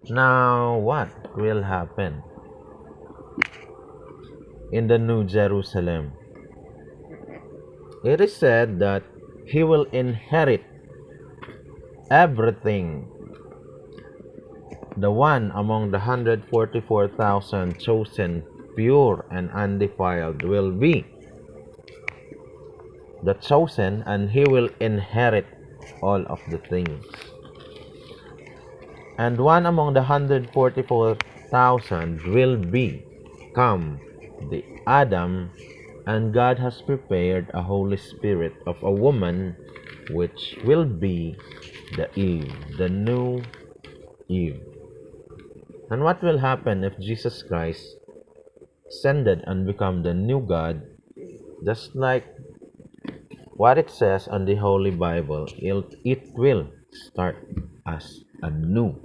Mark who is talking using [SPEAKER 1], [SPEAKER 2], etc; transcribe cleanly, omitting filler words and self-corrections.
[SPEAKER 1] Now, what will happen in the New Jerusalem? It is said that he will inherit everything. The one among the 144,000 chosen, pure and undefiled, will be the chosen, and he will inherit all of the things. And one among the 144,000 will become the Adam, and God has prepared a Holy Spirit of a woman, which will be the Eve, the new Eve. And what will happen if Jesus Christ ascended and become the new God, just like what it says on the Holy Bible? It will start as a new